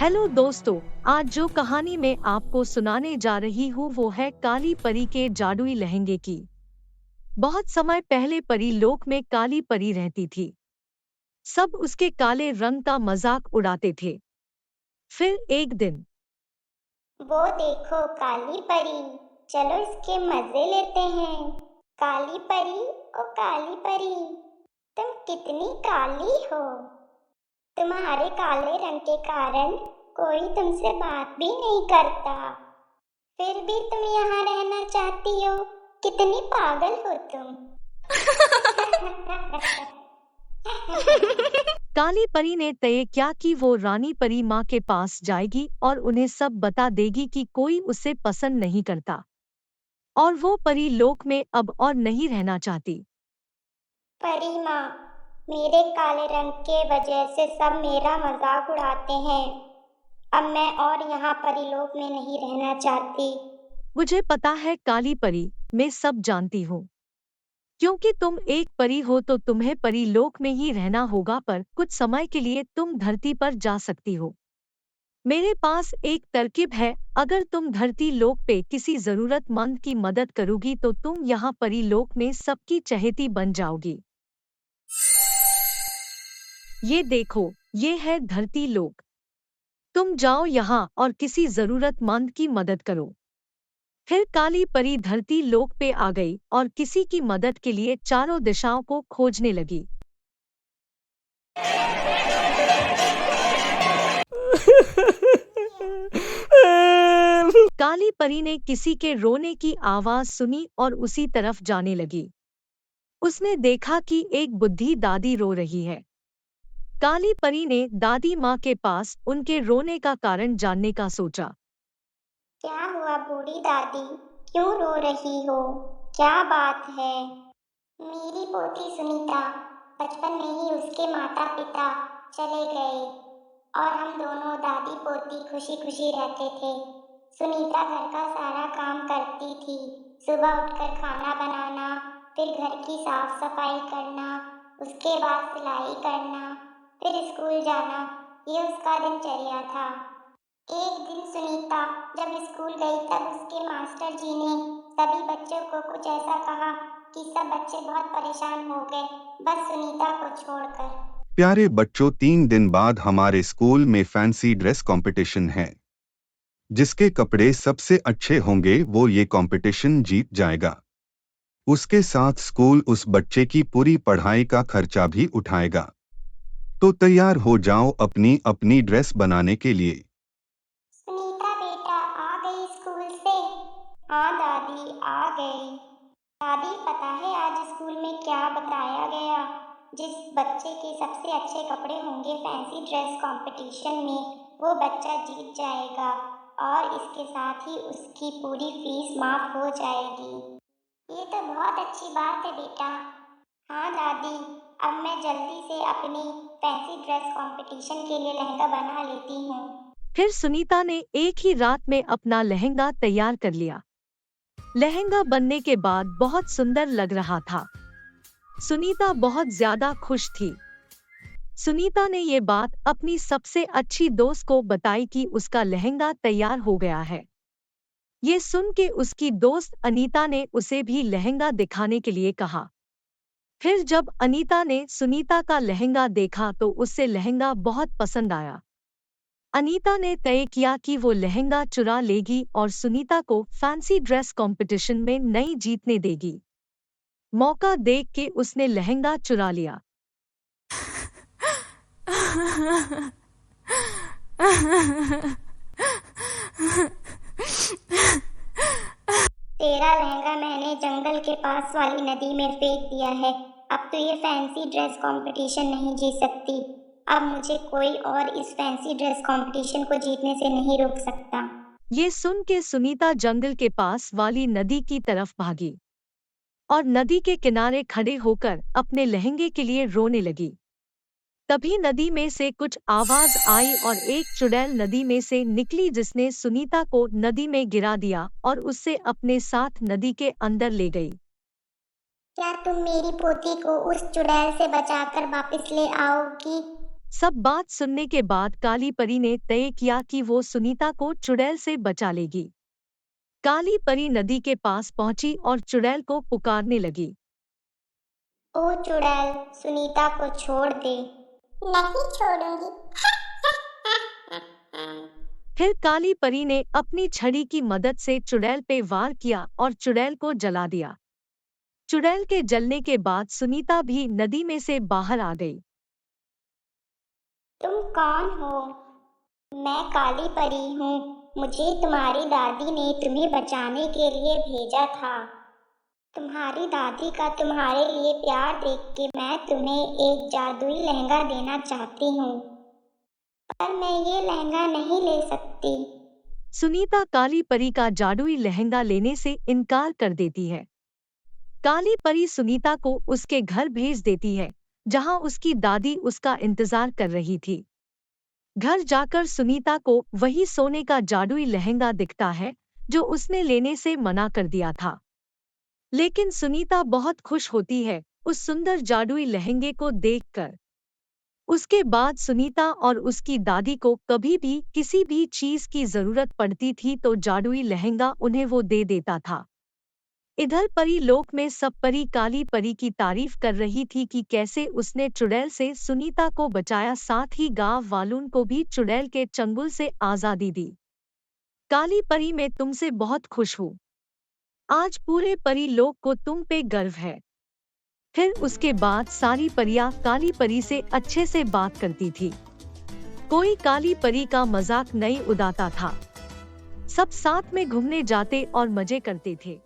Hello दोस्तों, आज जो कहानी मैं आपको सुनाने जा रही हूँ वो है काली परी के जादुई लहंगे की। बहुत समय पहले परी लोक में काली परी रहती थी। सब उसके काले रंग का मजाक उड़ाते थे। फिर एक दिन वो देखो काली परी, चलो इसके मजे लेते हैं। काली परी, ओ काली परी, तुम कितनी काली हो। तुम्हारे काले रंग के कारण कोई तुमसे बात भी नहीं करता, फिर भी तुम यहाँ रहना चाहती हो। कितनी पागल हो तुम। काली परी ने तय किया कि वो रानी परी माँ के पास जाएगी और उन्हें सब बता देगी कि कोई उसे पसंद नहीं करता और वो परी लोक में अब और नहीं रहना चाहती। परी माँ, मेरे काले रंग के वजह से सब मेरा मजाक उड़ाते हैं। अब मैं और यहाँ परिलोक में नहीं रहना चाहती। मुझे पता है काली परी, मैं सब जानती हूँ। क्योंकि तुम एक परी हो तो तुम्हें परीलोक में ही रहना होगा, पर कुछ समय के लिए तुम धरती पर जा सकती हो। मेरे पास एक तरकीब है, अगर तुम धरती लोक पे किसी जरूरतमंद की मदद करोगी तो तुम यहाँ परीलोक में सबकी चहेती बन जाओगी। ये देखो, ये है धरती लोक। तुम जाओ यहाँ और किसी जरूरतमंद की मदद करो। फिर काली परी धरती लोक पे आ गई और किसी की मदद के लिए चारों दिशाओं को खोजने लगी। काली परी ने किसी के रोने की आवाज सुनी और उसी तरफ जाने लगी। उसने देखा कि एक बुड्ढी दादी रो रही है। काली परी ने दादी माँ के पास उनके रोने का कारण जानने का सोचा। क्या हुआ बूढ़ी दादी, क्यों रो रही हो? क्या बात है? मेरी पोती सुनीता, बचपन में ही उसके माता पिता चले गए और हम दोनों दादी पोती खुशी खुशी रहते थे। सुनीता घर का सारा काम करती थी, सुबह उठकर खाना बनाना, फिर घर की साफ सफाई करना, उसके बाद सिलाई करना, फिर स्कूल जाना। ये उसका दिनचर्या था। एक दिन सुनीता जब स्कूल गई तब उसके मास्टर जी ने सभी बच्चों को कुछ ऐसा कहा कि सब बच्चे बहुत परेशान हो गए, बस सुनीता को छोड़कर। प्यारे बच्चों, 3 दिन बाद हमारे स्कूल में फैंसी ड्रेस कंपटीशन है। जिसके कपड़े सबसे अच्छे होंगे वो ये कंपटीशन जीत जाएगा। उसके साथ स्कूल उस बच्चे की पूरी पढ़ाई का खर्चा भी उठाएगा। तो तैयार हो जाओ अपनी अपनी ड्रेस बनाने के लिए। सुनीता बेटा आ गई स्कूल से? हाँ दादी आ गई। दादी पता है आज स्कूल में क्या बताया गया? जिस बच्चे के सबसे अच्छे कपड़े होंगे फैंसी ड्रेस कंपटीशन में वो बच्चा जीत जाएगा और इसके साथ ही उसकी पूरी फीस माफ हो जाएगी। ये तो बहुत अच्छी बात है बेटा। हाँ दादी, अब मैं जल्दी से अपनी फैंसी ड्रेस कंपटीशन के लिए लहंगा बना लेती हूँ। फिर सुनीता ने एक ही रात में अपना लहंगा तैयार कर लिया। लहंगा बनने के बाद बहुत सुंदर लग रहा था। सुनीता बहुत ज्यादा खुश थी। सुनीता ने ये बात अपनी सबसे अच्छी दोस्त को बताई कि उसका लहंगा तैयार हो गया है। ये सुन के उसकी दोस्त अनीता ने उसे भी लहंगा दिखाने के लिए कहा। फिर जब अनीता ने सुनीता का लहंगा देखा तो उसे लहंगा बहुत पसंद आया। अनीता ने तय किया कि वो लहंगा चुरा लेगी और सुनीता को फैंसी ड्रेस कंपटीशन में नहीं जीतने देगी। मौका देख के उसने लहंगा चुरा लिया। तेरा लहंगा मैंने जंगल के पास वाली नदी में फेंक दिया है। अब तो ये फैंसी ड्रेस कंपटीशन नहीं जीत सकती। अब मुझे कोई और इस फैंसी ड्रेस कंपटीशन को जीतने से नहीं रोक सकता। ये सुन के सुनीता जंगल के पास वाली नदी की तरफ भागी और नदी के किनारे खड़े होकर अपने लहंगे के लिए रोने लगी। तभी नदी में से कुछ आवाज आई और एक चुड़ैल नदी में से निकली जिसने सुनीता को नदी में गिरा दिया और उससे अपने साथ नदी के अंदर ले गई। क्या तुम मेरी पोती को उस चुड़ैल से बचाकर वापस ले आओगी? सब बात सुनने के बाद काली परी ने तय किया कि वो सुनीता को चुड़ैल से बचा लेगी। काली परी नदी के पास पहुंची और चुड़ैल को पुकारने लगी। ओ चुड़ैल, सुनीता को छोड़ दे। नहीं छोड़ूंगी। फिर काली परी ने अपनी छड़ी की मदद से चुड़ैल पे वार किया और चुड़ैल को जला दिया। चुड़ैल के जलने के बाद सुनीता भी नदी में से बाहर आ गई। तुम कौन हो? मैं काली परी हूँ। मुझे तुम्हारी दादी ने तुम्हें बचाने के लिए भेजा था। तुम्हारी दादी का तुम्हारे लिए प्यार देख के मैं तुम्हें एक जादुई लहंगा देना चाहती हूँ, पर मैं ये लहंगा नहीं ले सकती। सुनीता काली परी का जादुई लहंगा लेने से इनकार कर देती है। काली परी सुनीता को उसके घर भेज देती है, जहां उसकी दादी उसका इंतजार कर रही थी। घर जाकर सुनीता को वही सोने का जादुई लहंगा दिखता है जो उसने लेने से मना कर दिया था। लेकिन सुनीता बहुत खुश होती है उस सुंदर जादुई लहंगे को देखकर। उसके बाद सुनीता और उसकी दादी को कभी भी किसी भी चीज की जरूरत पड़ती थी तो जादुई लहंगा उन्हें वो दे देता था। इधर परी लोक में सब परी काली परी की तारीफ कर रही थी कि कैसे उसने चुड़ैल से सुनीता को बचाया, साथ ही गांव वालों को भी चुड़ैल के चंगुल से आजादी दी। काली परी, मैं तुमसे बहुत खुश हूँ। आज पूरे परी लोक को तुम पे गर्व है। फिर उसके बाद सारी परियां काली परी से अच्छे से बात करती थी। कोई काली परी का मजाक नहीं उड़ाता था। सब साथ में घूमने जाते और मजे करते थे।